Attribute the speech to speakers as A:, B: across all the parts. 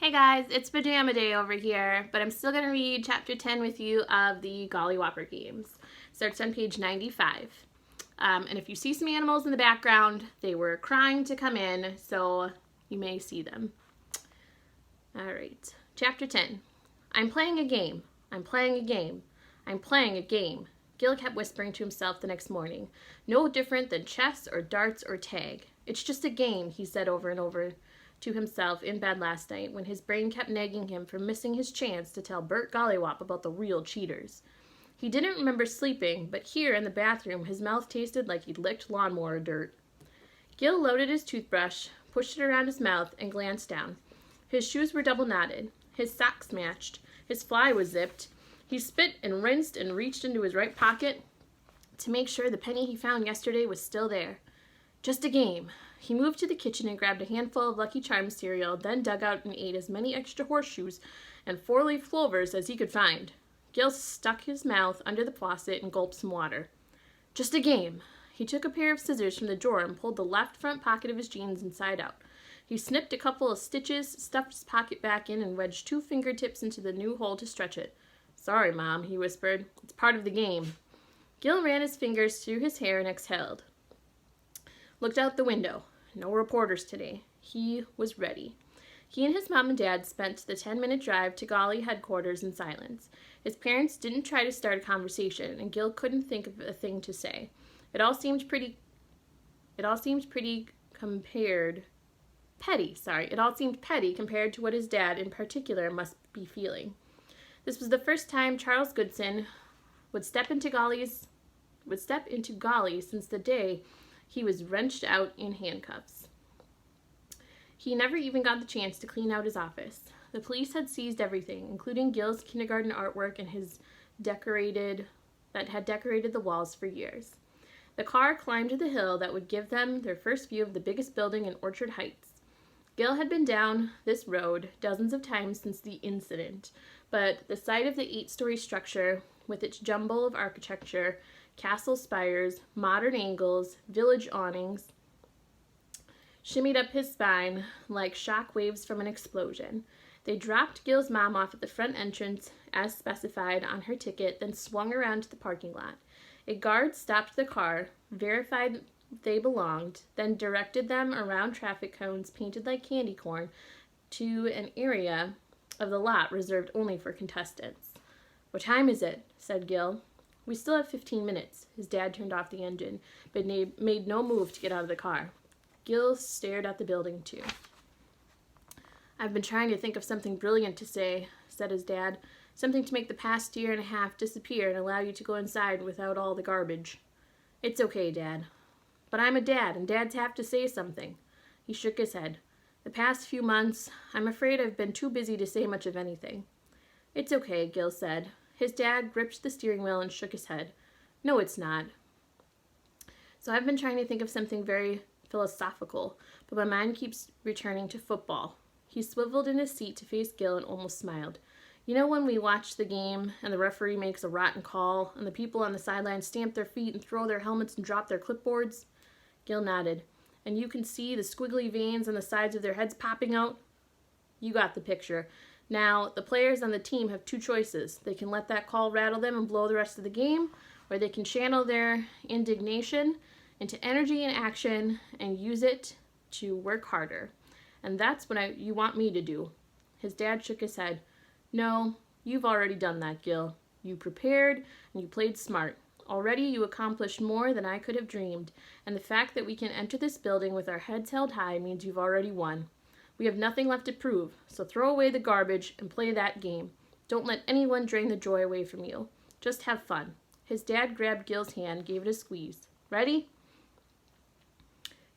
A: Hey guys, it's Pajama Day over here, but I'm still going to read Chapter 10 with you of the GollyWhopper Games. Starts on page 95. And if you see some animals in the background, they were crying to come in, so you may see them. Alright, Chapter 10. I'm playing a game. I'm playing a game. I'm playing a game. Gil kept whispering to himself the next morning. No different than chess or darts or tag. It's just a game, he said over and over to himself in bed last night when his brain kept nagging him for missing his chance to tell Bert Gollywop about the real cheaters. He didn't remember sleeping, but here in the bathroom his mouth tasted like he'd licked lawnmower dirt. Gil loaded his toothbrush, pushed it around his mouth, and glanced down. His shoes were double knotted. His socks matched. His fly was zipped. He spit and rinsed and reached into his right pocket to make sure the penny he found yesterday was still there. Just a game. He moved to the kitchen and grabbed a handful of Lucky Charms cereal, then dug out and ate as many extra horseshoes and four-leaf clovers as he could find. Gil stuck his mouth under the faucet and gulped some water. Just a game. He took a pair of scissors from the drawer and pulled the left front pocket of his jeans inside out. He snipped a couple of stitches, stuffed his pocket back in, and wedged 2 fingertips into the new hole to stretch it. Sorry, Mom, he whispered. It's part of the game. Gil ran his fingers through his hair and exhaled. Looked out the window. No reporters today. He was ready. He and his mom and dad spent the 10-minute drive to Golly headquarters in silence. His parents didn't try to start a conversation, and Gil couldn't think of a thing to say. It all seemed petty compared to what his dad in particular must be feeling. This was the first time Charles Goodson would step into Golly since the day he was wrenched out in handcuffs. He never even got the chance to clean out his office. The police had seized everything, including Gil's kindergarten artwork and that had decorated the walls for years. The car climbed the hill that would give them their first view of the biggest building in Orchard Heights. Gil had been down this road dozens of times since the incident, but the sight of the 8-story structure with its jumble of architecture, castle spires, modern angles, village awnings, shimmied up his spine like shock waves from an explosion. They dropped Gil's mom off at the front entrance as specified on her ticket, then swung around to the parking lot. A guard stopped the car, verified they belonged, then directed them around traffic cones painted like candy corn to an area of the lot reserved only for contestants. What time is it? Said Gil. We still have 15 minutes. His dad turned off the engine, but made no move to get out of the car. Gil stared at the building, too. I've been trying to think of something brilliant to say, said his dad. Something to make the past year and a half disappear and allow you to go inside without all the garbage. It's okay, Dad. But I'm a dad, and dads have to say something. He shook his head. The past few months, I'm afraid I've been too busy to say much of anything. It's okay, Gil said. His dad gripped the steering wheel and shook his head. No, it's not. So I've been trying to think of something very philosophical, but my mind keeps returning to football. He swiveled in his seat to face Gil and almost smiled. You know when we watch the game and the referee makes a rotten call and the people on the sideline stamp their feet and throw their helmets and drop their clipboards? Gil nodded. And you can see the squiggly veins on the sides of their heads popping out? You got the picture. Now, the players on the team have 2 choices. They can let that call rattle them and blow the rest of the game, or they can channel their indignation into energy and action and use it to work harder. And that's what you want me to do. His dad shook his head. No, you've already done that, Gil. You prepared and you played smart. Already you accomplished more than I could have dreamed, and the fact that we can enter this building with our heads held high means you've already won. We have nothing left to prove, so throw away the garbage and play that game. Don't let anyone drain the joy away from you. Just have fun. His dad grabbed Gil's hand, gave it a squeeze. Ready?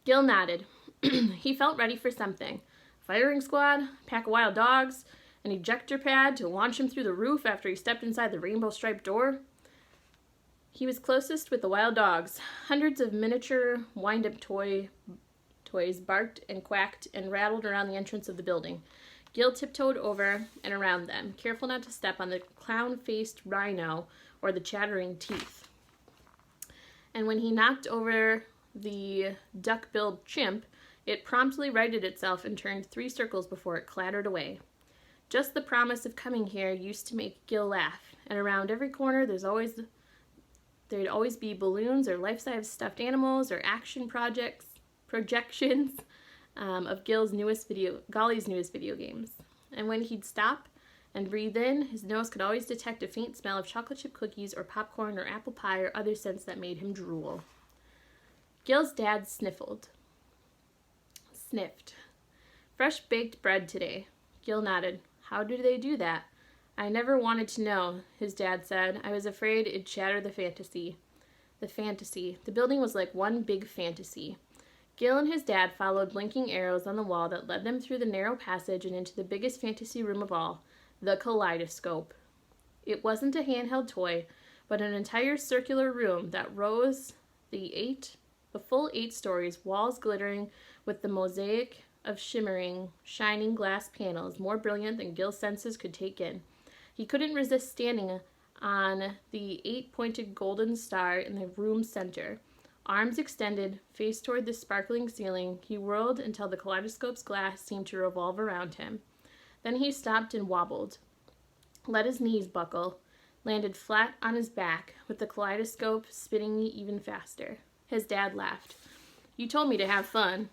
A: Gil nodded. He felt ready for something. Firing squad, pack of wild dogs, an ejector pad to launch him through the roof after he stepped inside the rainbow-striped door. He was closest with the wild dogs. Hundreds of miniature wind-up toys barked and quacked and rattled around the entrance of the building. Gil tiptoed over and around them, careful not to step on the clown-faced rhino or the chattering teeth. And when he knocked over the duck-billed chimp, It promptly righted itself and turned 3 circles before it clattered away. Just the promise of coming here used to make Gil laugh, and around every corner there'd always be balloons or life-size stuffed animals or action projections of Golly's newest video games. And when he'd stop and breathe in, his nose could always detect a faint smell of chocolate chip cookies or popcorn or apple pie or other scents that made him drool. Gil's dad sniffed. Fresh baked bread today. Gil nodded. How do they do that? I never wanted to know, his dad said. I was afraid it'd shatter the fantasy. The building was like one big fantasy. Gil and his dad followed blinking arrows on the wall that led them through the narrow passage and into the biggest fantasy room of all, the kaleidoscope. It wasn't a handheld toy, but an entire circular room that rose the full 8 stories, walls glittering with the mosaic of shining glass panels, more brilliant than Gil's senses could take in. He couldn't resist standing on the 8-pointed golden star in the room's center. Arms extended, face toward the sparkling ceiling, he whirled until the kaleidoscope's glass seemed to revolve around him. Then he stopped and wobbled, let his knees buckle, landed flat on his back, with the kaleidoscope spinning even faster. His dad laughed. You told me to have fun.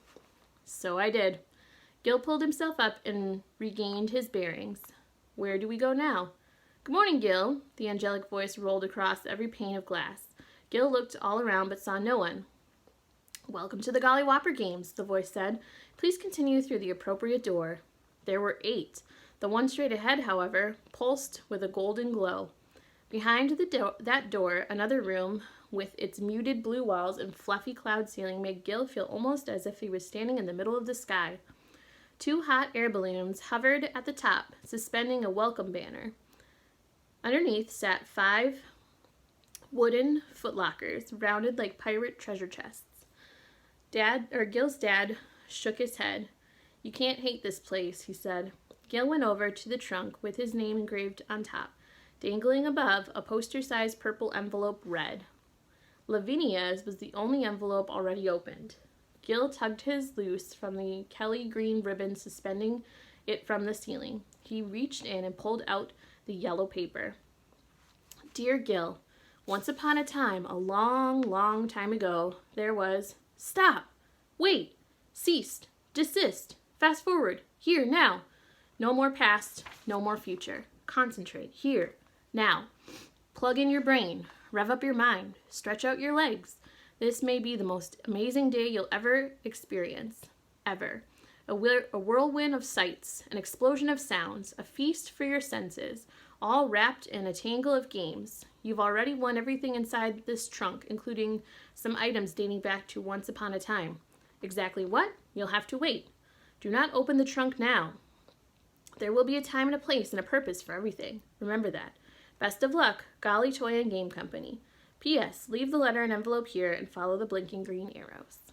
A: So I did. Gil pulled himself up and regained his bearings. Where do we go now? Good morning, Gil. The angelic voice rolled across every pane of glass. Gil looked all around but saw no one. Welcome to the GollyWhopper Games, the voice said. Please continue through the appropriate door. There were 8. The one straight ahead, however, pulsed with a golden glow. Behind that door, another room with its muted blue walls and fluffy cloud ceiling made Gil feel almost as if he was standing in the middle of the sky. 2 hot air balloons hovered at the top, suspending a welcome banner. Underneath sat 5 wooden footlockers, rounded like pirate treasure chests. Gil's dad shook his head. You can't hate this place, he said. Gil went over to the trunk with his name engraved on top. Dangling above, a poster-sized purple envelope read. Lavinia's was the only envelope already opened. Gil tugged his loose from the Kelly green ribbon suspending it from the ceiling. He reached in and pulled out the yellow paper. Dear Gil, once upon a time, a long, long time ago, there was... Stop! Wait! Ceased! Desist! Fast forward! Here, now! No more past, no more future. Concentrate. Here, now. Plug in your brain. Rev up your mind. Stretch out your legs. This may be the most amazing day you'll ever experience. Ever. A whirlwind of sights, an explosion of sounds, a feast for your senses, all wrapped in a tangle of games. You've already won everything inside this trunk, including some items dating back to once upon a time. Exactly what? You'll have to wait. Do not open the trunk now. There will be a time and a place and a purpose for everything. Remember that. Best of luck, Golly Toy and Game Company. P.S. Leave the letter and envelope here and follow the blinking green arrows.